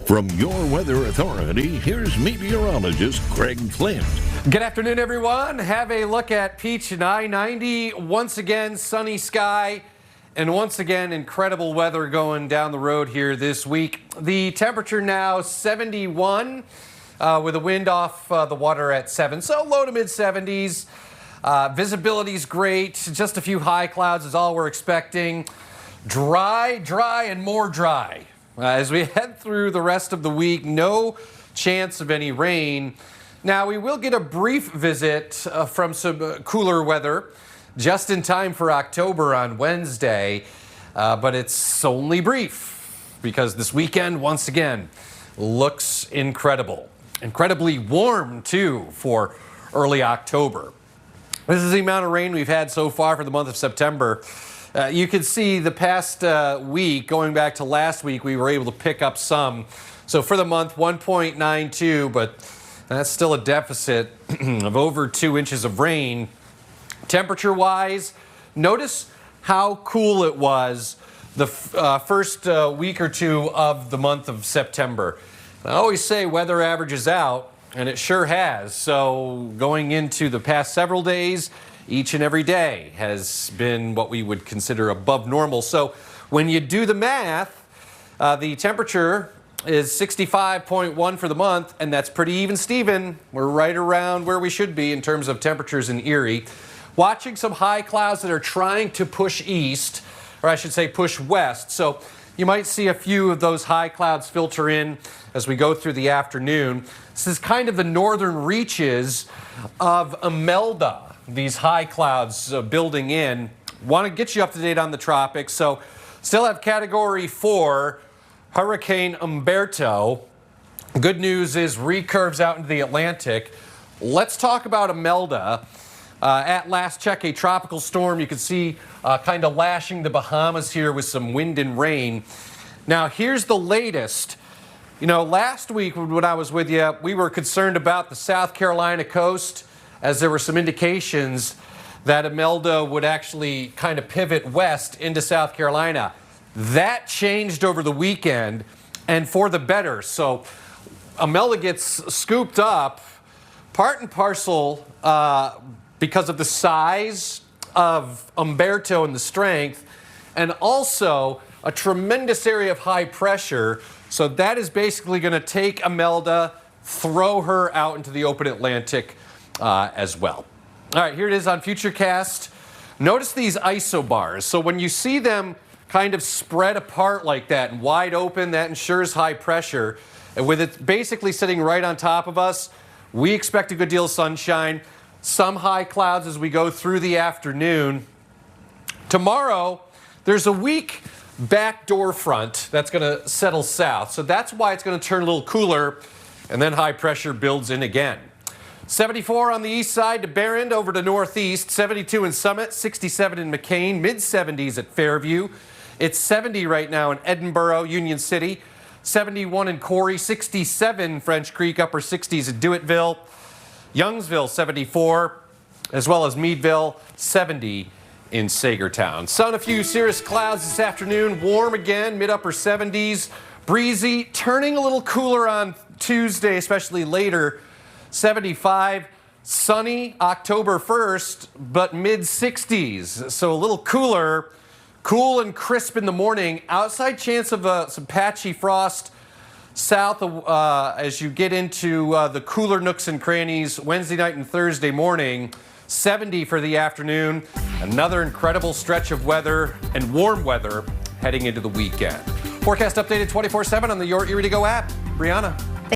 From your weather authority, here's meteorologist Greg Flint. Good afternoon, everyone. Have a look at Peach and I-90. Once again, sunny sky, and once again, incredible weather going down the road here this week. The temperature now 71 with a wind off the water at 7, so low to mid 70s. Visibility's great. Just a few high clouds is all we're expecting. Dry, and more dry. As we head through the rest of the week, no chance of any rain. Now, we will get a brief visit from some cooler weather just in time for October on Wednesday, but it's only brief because this weekend, once again, looks incredible. Incredibly warm, too, for early October. This is the amount of rain we've had so far for the month of September. You can see the past week, going back to last week, we were able to pick up some. So for the month, 1.92, but that's still a deficit of over 2 inches of rain. Temperature-wise, notice how cool it was the first week or two of the month of September. I always say weather averages out, and it sure has. So going into the past several days, each and every day has been what we would consider above normal. So when you do the math, the temperature is 65.1 for the month, and that's pretty even, Steven. We're right around where we should be in terms of temperatures in Erie. Watching some high clouds that are trying to push east, or I should say push west. So you might see a few of those high clouds filter in as we go through the afternoon. This is kind of the northern reaches of Imelda. These high clouds building in. Want to get you up to date on the tropics. So still have Category 4, Hurricane Umberto. Good news is recurves out into the Atlantic. Let's talk about Imelda. At last check, a tropical storm. You can see kind of lashing the Bahamas here with some wind and rain. Now here's the latest. You know, last week when I was with you, we were concerned about the South Carolina coast, as there were some indications that Imelda would actually kind of pivot west into South Carolina. That changed over the weekend, and for the better. So Imelda gets scooped up, part and parcel, because of the size of Umberto and the strength, and also a tremendous area of high pressure. So that is basically going to take Imelda, throw her out into the open Atlantic as well. All right, here it is on Futurecast. Notice these isobars. So when you see them kind of spread apart like that and wide open, that ensures high pressure. And with it basically sitting right on top of us, we expect a good deal of sunshine, some high clouds as we go through the afternoon. Tomorrow, there's a weak backdoor front that's going to settle south. So that's why it's going to turn a little cooler, and then high pressure builds in again. 74 on the east side to Barron, over to northeast, 72 in Summit, 67 in McCain, mid-70s at Fairview. It's 70 right now in Edinburgh, Union City, 71 in Corey, 67 French Creek, upper 60s at Dewittville, Youngsville 74, as well as Meadville, 70 in Sagertown. Sun, a few cirrus clouds this afternoon, warm again, mid-upper 70s, breezy, turning a little cooler on Tuesday, especially later. 75, sunny October 1st, but mid-60s, so a little cooler, cool and crisp in the morning. Outside chance of some patchy frost south as you get into the cooler nooks and crannies Wednesday night and Thursday morning. 70 for the afternoon. Another incredible stretch of weather and warm weather heading into the weekend. Forecast updated 24/7 on the Your Erie to Go app. Brianna.